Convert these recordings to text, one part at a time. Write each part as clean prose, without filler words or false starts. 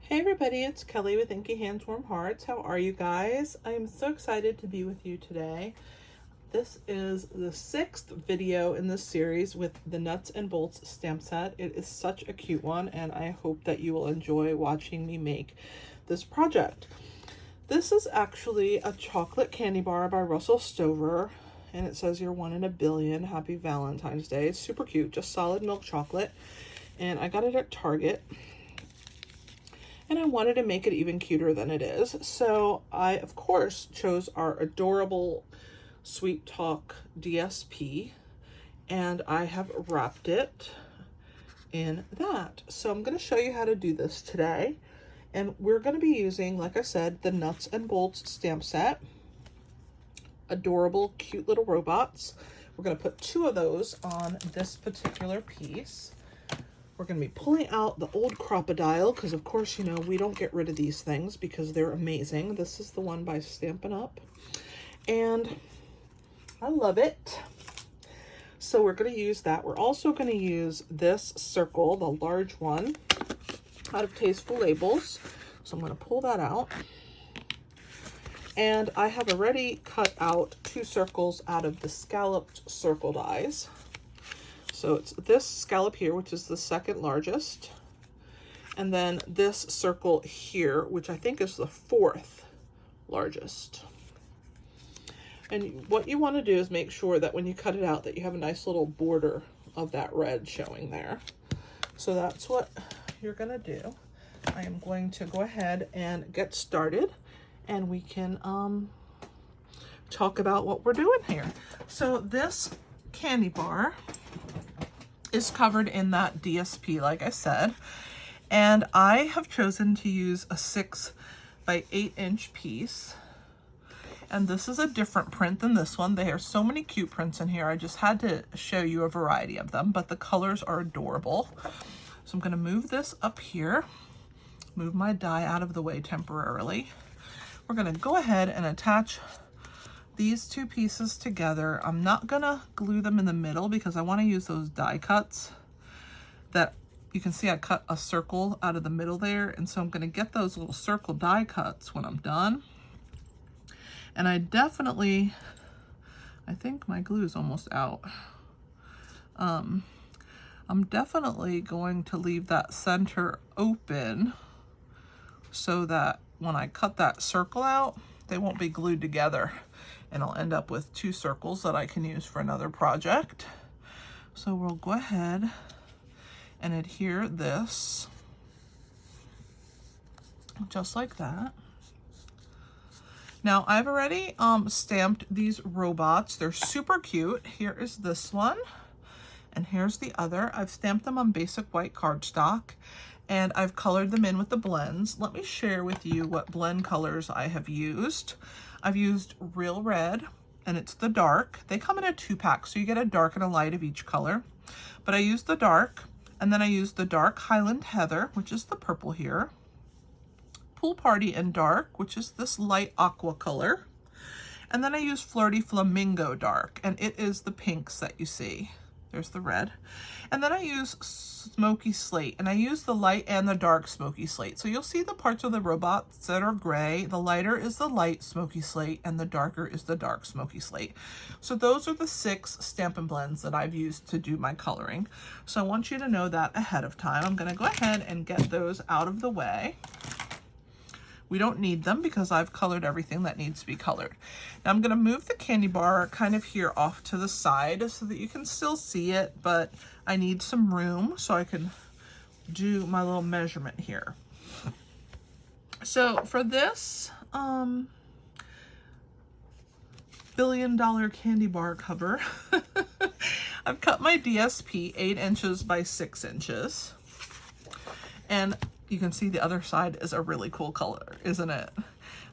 Hey everybody, it's Kelly with Inky Hands Warm Hearts. How are you guys? I am so excited to be with you today. This is the 6th video in this series with the Nuts and Bolts stamp set. It is such a cute one, and I hope that you will enjoy watching me make this project. This is actually a chocolate candy bar by Russell Stover, and it says you're 1 in a billion. Happy Valentine's Day. It's super cute, just solid milk chocolate, and I got it at Target. And I wanted to make it even cuter than it is. So I, of course, chose our adorable Sweet Talk DSP, and I have wrapped it in that. So I'm going to show you how to do this today. And we're going to be using, like I said, the Nuts and Bolts stamp set. Adorable, cute little robots. We're going to put 2 of those on this particular piece. We're going to be pulling out the old Crocodile because, of course, you know, we don't get rid of these things because they're amazing. This is the one by Stampin' Up, and I love it. So we're going to use that. We're also going to use this circle, the large one, out of Tasteful Labels. So I'm going to pull that out. And I have already cut out 2 circles out of the scalloped circle dies. So it's this scallop here, which is the 2nd largest, and then this circle here, which I think is the 4th largest. And what you want to do is make sure that when you cut it out that you have a nice little border of that red showing there. So that's what you're going to do. I am going to go ahead and get started, and we can talk about what we're doing here. So this candy bar is covered in that DSP, like I said, and I have chosen to use a 6 by 8 inch piece, and this is a different print than this one. There are so many cute prints in here. I just had to show you a variety of them, but the colors are adorable. So I'm going to move this up here, move my die out of the way temporarily. We're going to go ahead and attach these 2 pieces together. I'm not gonna glue them in the middle because I want to use those die cuts that you can see I cut a circle out of the middle there, and so I'm going to get those little circle die cuts when I'm done. And I think my glue is almost out. I'm definitely going to leave that center open so that when I cut that circle out, they won't be glued together, and I'll end up with 2 circles that I can use for another project. So we'll go ahead and adhere this just like that. Now I've already stamped these robots. They're super cute. Here is this one, and here's the other. I've stamped them on basic white cardstock, and I've colored them in with the blends. Let me share with you what blend colors I have used. I've used Real Red, and it's the dark. They come in a 2-pack, so you get a dark and a light of each color. But I used the dark, and then I used the dark Highland Heather, which is the purple here. Pool Party in dark, which is this light aqua color. And then I used Flirty Flamingo dark, and it is the pinks that you see. There's the red. And then I use Smoky Slate, and I use the light and the dark Smoky Slate. So you'll see the parts of the robots that are gray. The lighter is the light Smoky Slate, and the darker is the dark Smoky Slate. So those are the 6 Stampin' Blends that I've used to do my coloring. So I want you to know that ahead of time. I'm going to go ahead and get those out of the way. We don't need them because I've colored everything that needs to be colored. Now I'm going to move the candy bar kind of here off to the side so that you can still see it, but I need some room so I can do my little measurement here. So for this $1 billion candy bar cover, I've cut my DSP 8 inches by 6 inches. And you can see the other side is a really cool color, isn't it?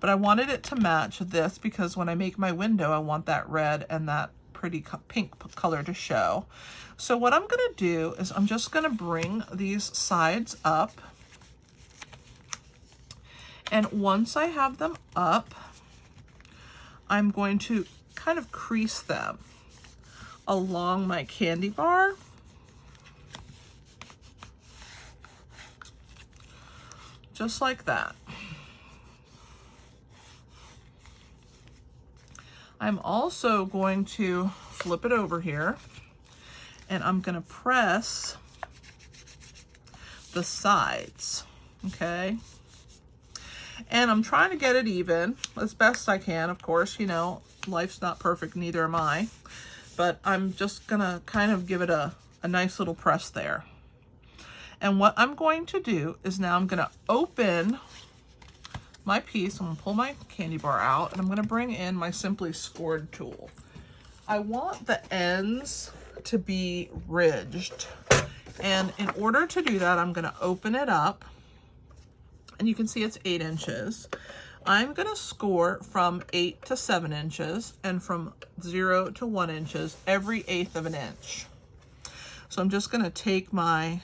But I wanted it to match this because when I make my window, I want that red and that pretty pink color to show. So what I'm gonna do is I'm just gonna bring these sides up. And once I have them up, I'm going to kind of crease them along my candy bar. just like that. I'm also going to flip it over here, and I'm going to press the sides, okay? And I'm trying to get it even as best I can. Of course, you know, life's not perfect, neither am I. But I'm just gonna kind of give it a nice little press there. And what I'm going to do is now I'm gonna open my piece. I'm gonna pull my candy bar out, and I'm gonna bring in my Simply Scored tool. I want the ends to be ridged. And in order to do that, I'm gonna open it up, and you can see it's 8 inches. I'm gonna score from 8 to 7 inches and from 0 to 1 inches every 1/8 of an inch. So I'm just gonna take my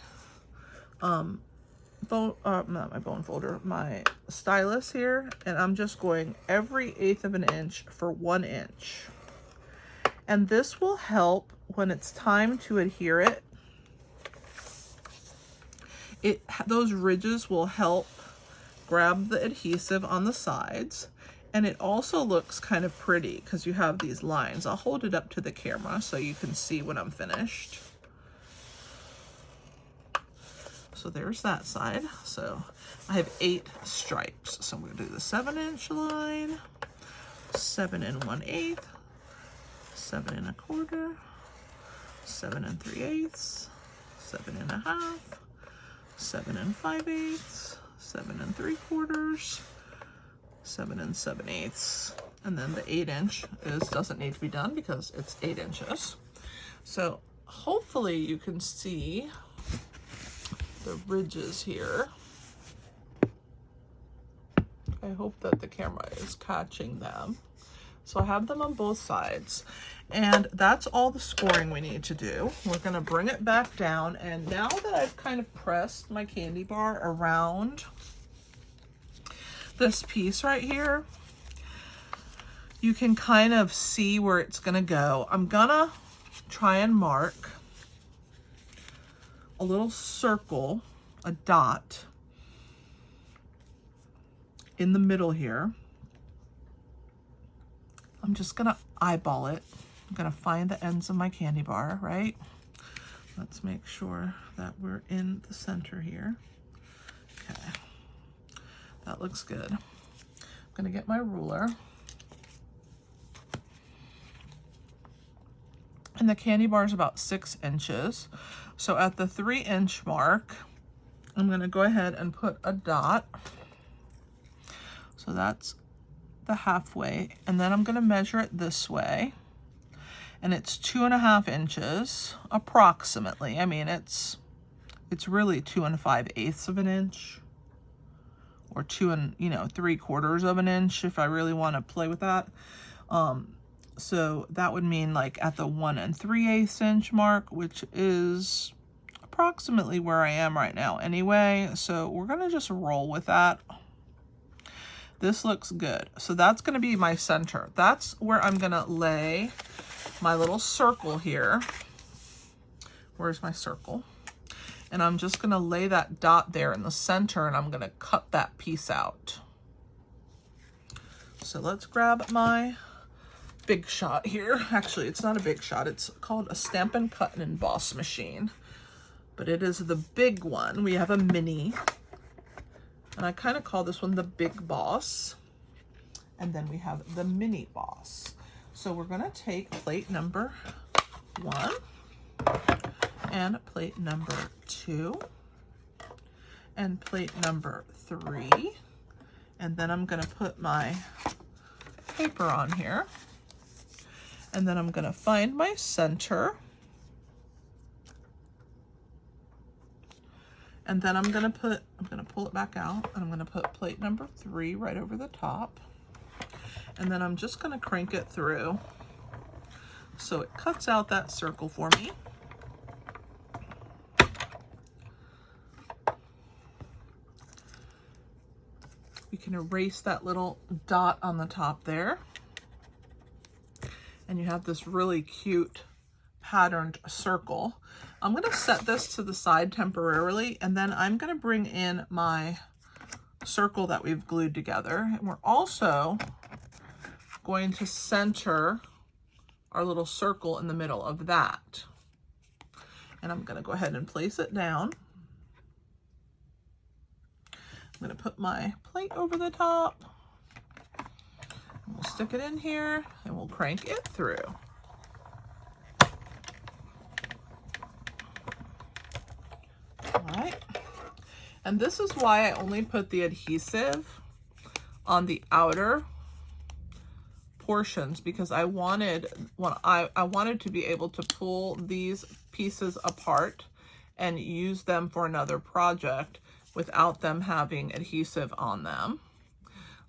my stylus here, and I'm just going every 1/8 of an inch for 1 inch. And this will help when it's time to adhere it. Those ridges will help grab the adhesive on the sides, and it also looks kind of pretty because you have these lines. I'll hold it up to the camera so you can see when I'm finished. So there's that side. So I have 8 stripes. So I'm going to do the 7-inch line, 7 1/8, 7 1/4, 7 3/8, 7 1/2, 7 5/8, 7 3/4, 7 7/8, and then the 8-inch doesn't need to be done because it's 8 inches. So hopefully you can see the ridges here. I hope that the camera is catching them. So I have them on both sides, and that's all the scoring we need to do. We're gonna bring it back down, and now that I've kind of pressed my candy bar around this piece right here, you can kind of see where it's gonna go. I'm gonna try and mark a little circle, a dot in the middle here. I'm just gonna eyeball it. I'm gonna find the ends of my candy bar, right? Let's make sure that we're in the center here. Okay, that looks good. I'm gonna get my ruler. And the candy bar is about 6 inches. So at the 3-inch mark, I'm gonna go ahead and put a dot. So that's the halfway, and then I'm going to measure it this way, and it's 2.5 inches approximately. I mean, it's really 2 5/8 of an inch, or 2 3/4 of an inch if I really want to play with that. So that would mean like at the 1 3/8 inch mark, which is approximately where I am right now anyway. So we're going to just roll with that. This looks good. So that's going to be my center. That's where I'm going to lay my little circle here. Where's my circle? And I'm just going to lay that dot there in the center, and I'm going to cut that piece out. So let's grab my Big Shot here. Actually, it's not a Big Shot. It's called a Stampin' Cut and Emboss machine. But it is the big one. We have a mini. And I kind of call this one the Big Boss. And then we have the Mini Boss. So we're going to take plate number 1 and plate number 2 and plate number 3. And then I'm going to put my paper on here. And then I'm going to find my center. And then I'm gonna pull it back out, and I'm gonna put plate number 3 right over the top. And then I'm just gonna crank it through so it cuts out that circle for me. We can erase that little dot on the top there. And you have this really cute patterned circle. I'm going to set this to the side temporarily, and then I'm going to bring in my circle that we've glued together. And we're also going to center our little circle in the middle of that. And I'm going to go ahead and place it down. I'm going to put my plate over the top. We'll stick it in here and we'll crank it through. All right. And this is why I only put the adhesive on the outer portions, because I wanted to be able to pull these pieces apart and use them for another project without them having adhesive on them.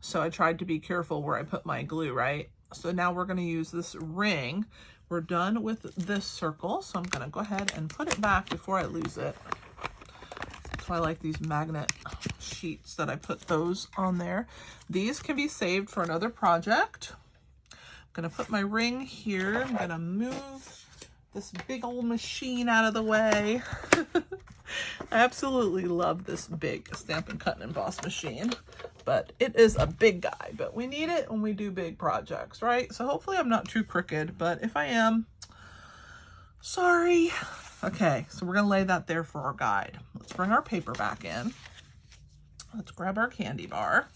So I tried to be careful where I put my glue, right? So now we're going to use this ring. We're done with this circle, so I'm going to go ahead and put it back before I lose it. So I like these magnet sheets that I put those on there. These can be saved for another project. I'm going to put my ring here. I'm going to move this big old machine out of the way. I absolutely love this big Stampin' Cut and Emboss machine, but it is a big guy, but we need it when we do big projects, right? So hopefully I'm not too crooked, but if I am, sorry. Okay, so we're gonna lay that there for our guide. Let's bring our paper back in. Let's grab our candy bar,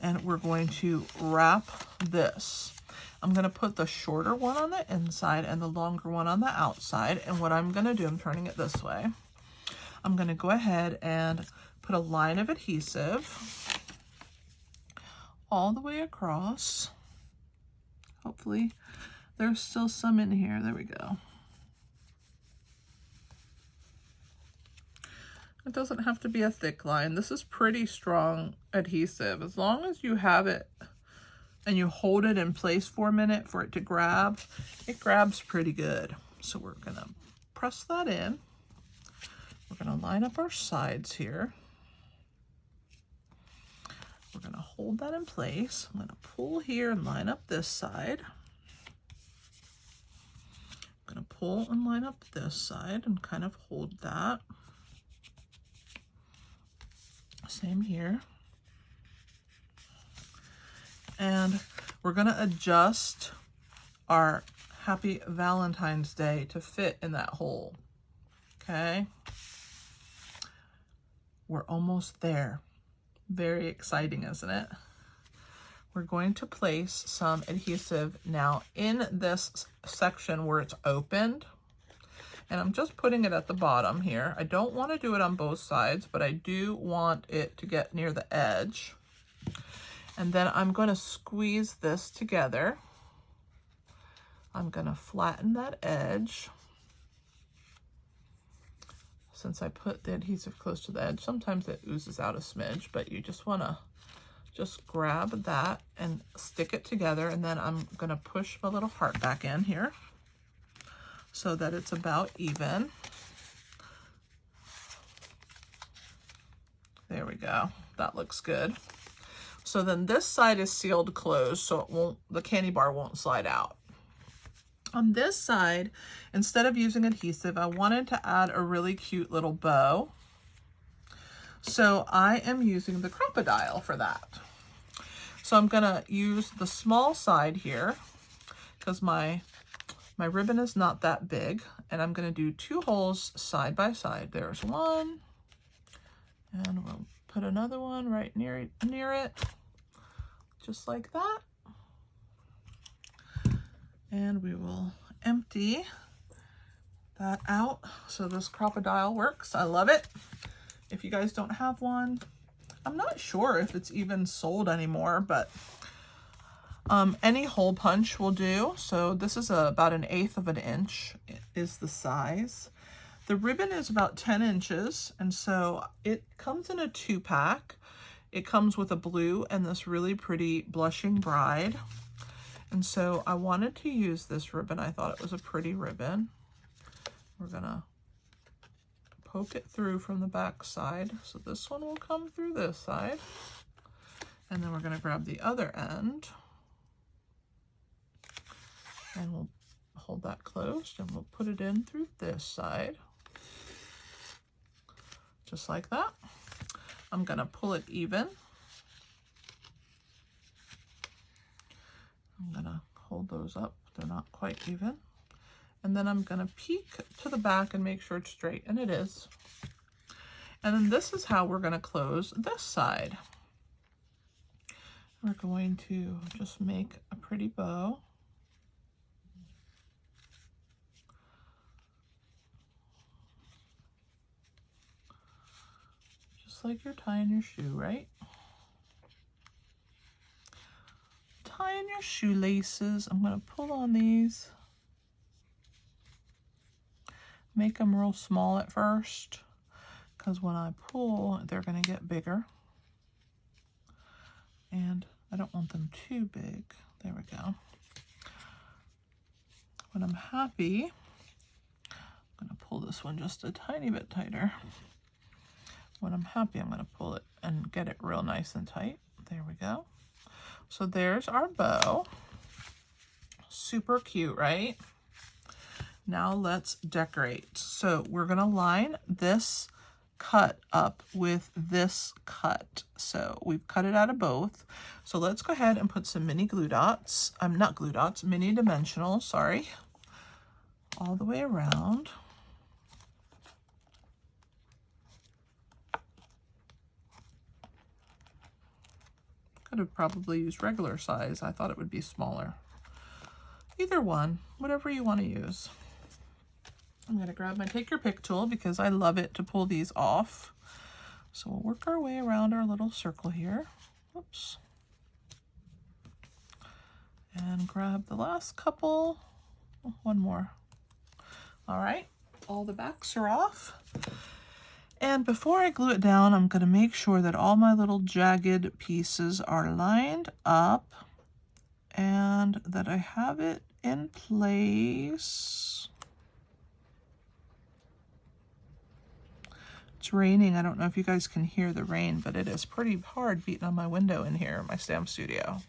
and we're going to wrap this. I'm going to put the shorter one on the inside and the longer one on the outside. And what I'm going to do, I'm turning it this way. I'm going to go ahead and put a line of adhesive all the way across. Hopefully there's still some in here. There we go. It doesn't have to be a thick line. This is pretty strong adhesive. As long as you have it and you hold it in place for a minute for it to grab, it grabs pretty good. So we're gonna press that in. We're gonna line up our sides here. We're gonna hold that in place. I'm gonna pull here and line up this side. I'm gonna pull and line up this side and kind of hold that. Same here. And we're going to adjust our Happy Valentine's Day to fit in that hole. Okay. We're almost there. Very exciting, isn't it? We're going to place some adhesive now in this section where it's opened. And I'm just putting it at the bottom here. I don't want to do it on both sides, but I do want it to get near the edge. And then I'm going to squeeze this together. I'm going to flatten that edge. Since I put the adhesive close to the edge, sometimes it oozes out a smidge, but you just want to just grab that and stick it together. And then I'm going to push my little heart back in here so that it's about even. There we go. That looks good. So then this side is sealed closed, so it won't, the candy bar won't slide out. On this side, instead of using adhesive, I wanted to add a really cute little bow. So I am using the crocodile for that. So I'm gonna use the small side here because my ribbon is not that big, and I'm gonna do 2 holes side by side. There's one, and we'll put another one right near it, just like that. And we will empty that out so this crocodile works. I love it. If you guys don't have one, I'm not sure if it's even sold anymore, but any hole punch will do. So this is about 1/8 of an inch is the size. The ribbon is about 10 inches, and so it comes in a 2-pack. It comes with a blue and this really pretty Blushing Bride. And so I wanted to use this ribbon. I thought it was a pretty ribbon. We're gonna poke it through from the back side. So this one will come through this side. And then we're gonna grab the other end. And we'll hold that closed and we'll put it in through this side. Just like that. I'm gonna pull it even. I'm gonna hold those up. They're not quite even. And then I'm gonna peek to the back and make sure it's straight, and it is. And then this is how we're gonna close this side. We're going to just make a pretty bow. Just like you're tying your shoe, right? Tying your shoelaces. I'm gonna pull on these. Make them real small at first, because when I pull, they're gonna get bigger. And I don't want them too big. There we go. When I'm happy, I'm gonna pull this one just a tiny bit tighter. When I'm happy, I'm gonna pull it and get it real nice and tight. There we go. So there's our bow. Super cute, right? Now let's decorate. So we're gonna line this cut up with this cut. So we've cut it out of both. So let's go ahead and put some mini glue dots. Not glue dots, mini dimensional, sorry. All the way around. Could have probably used regular size. I thought it would be smaller. Either one, whatever you want to use. I'm going to grab my Take Your Pick tool because I love it to pull these off. So we'll work our way around our little circle here. Oops. And grab the last couple. Oh, one more. All right, all the backs are off. And before I glue it down, I'm going to make sure that all my little jagged pieces are lined up and that I have it in place. It's raining. I don't know if you guys can hear the rain, but it is pretty hard beating on my window in here in my stamp studio.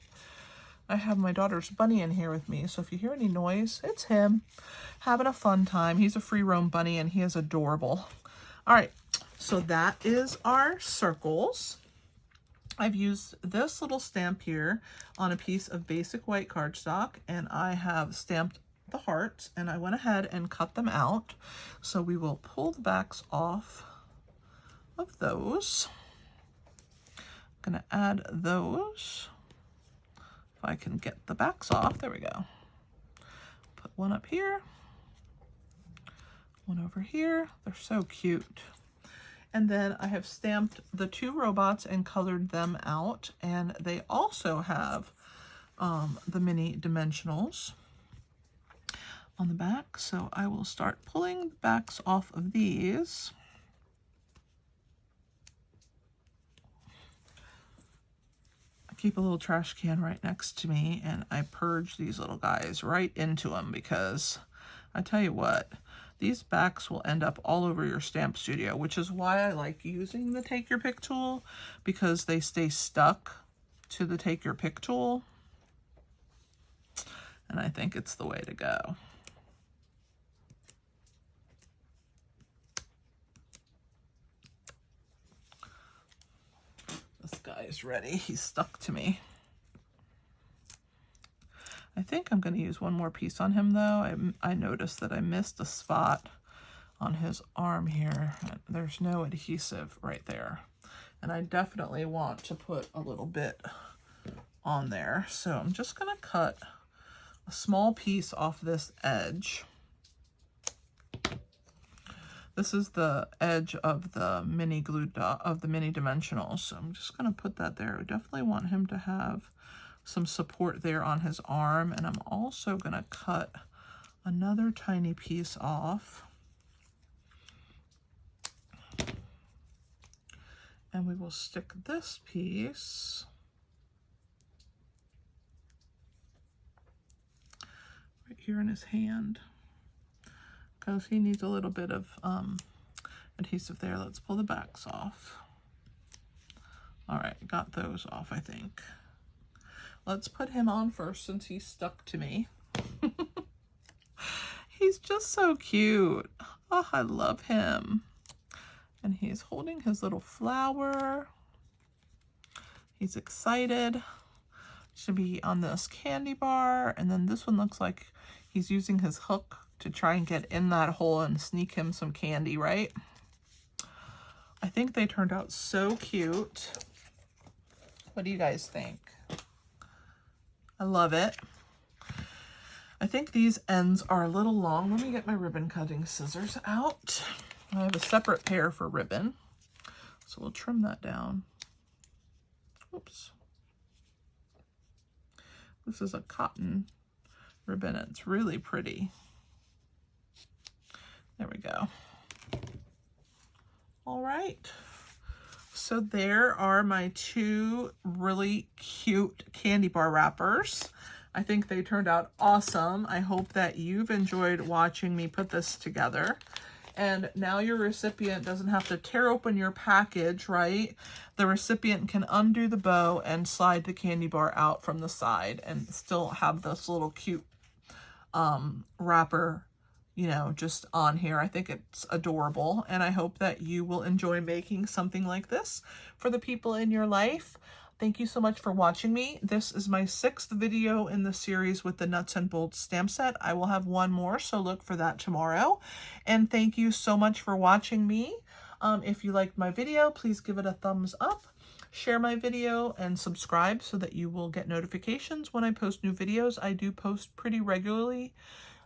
I have my daughter's bunny in here with me, so if you hear any noise, it's him having a fun time. He's a free roam bunny and he is adorable. All right, so that is our circles. I've used this little stamp here on a piece of basic white cardstock, and I have stamped the hearts, and I went ahead and cut them out. So we will pull the backs off of those. I'm gonna add those. If I can get the backs off, there we go. Put one up here, one over here. They're so cute. And then I have stamped the two robots and colored them out, and they also have the mini dimensionals on the back. So I will start pulling the backs off of these. Keep a little trash can right next to me, and I purge these little guys right into them because I tell you what, these backs will end up all over your stamp studio, which is why I like using the Take Your Pick tool, because they stay stuck to the Take Your Pick tool, and I think it's the way to go. This guy is ready. He's stuck to me. I think I'm going to use one more piece on him, though. I noticed that I missed a spot on his arm here. There's no adhesive right there. And I definitely want to put a little bit on there. So I'm just going to cut a small piece off this edge. This is the edge of the mini glue dot of the mini dimensionals. So I'm just going to put that there. I definitely want him to have some support there on his arm. And I'm also going to cut another tiny piece off. And we will stick this piece right here in his hand, because he needs a little bit of adhesive there. Let's pull the backs off. All right, got those off, I think. Let's put him on first since he's stuck to me. He's just so cute. Oh, I love him. And he's holding his little flower. He's excited. Should be on this candy bar. And then this one looks like he's using his hook to try and get in that hole and sneak him some candy, right? I think they turned out so cute. What do you guys think? I love it. I think these ends are a little long. Let me get my ribbon cutting scissors out. I have a separate pair for ribbon, so we'll trim that down. Oops. This is a cotton ribbon. It's really pretty. There we go. All right. So there are my two really cute candy bar wrappers. I think they turned out awesome. I hope that you've enjoyed watching me put this together. And now your recipient doesn't have to tear open your package, right? The recipient can undo the bow and slide the candy bar out from the side and still have this little cute wrapper, you know, just on here. I think it's adorable, and I hope that you will enjoy making something like this for the people in your life. Thank you so much for watching me. This is my 6th video in the series with the Nuts and Bolts stamp set. I will have one more, so look for that tomorrow. And thank you so much for watching me. If you liked my video, please give it a thumbs up, share my video, and subscribe so that you will get notifications when I post new videos. I do post pretty regularly.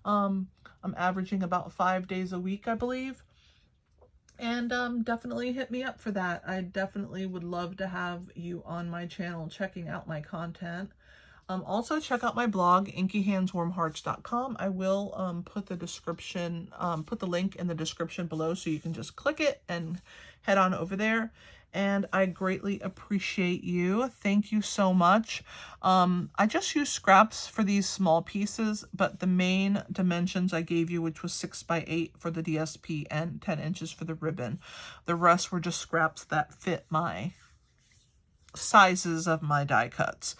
I'm averaging about 5 days a week, I believe. And definitely hit me up for that. I definitely would love to have you on my channel checking out my content. Also check out my blog, inkyhandswarmhearts.com. I will put the description, put the link in the description below so you can just click it and head on over there. And I greatly appreciate you. Thank you so much. I just used scraps for these small pieces, but the main dimensions I gave you, which was 6 by 8 for the DSP and 10 inches for the ribbon. The rest were just scraps that fit my sizes of my die cuts.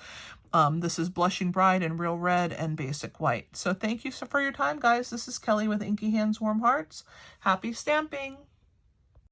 This is Blushing Bride and Real Red and Basic White. So thank you for your time, guys. This is Kelly with Inky Hands Warm Hearts. Happy stamping!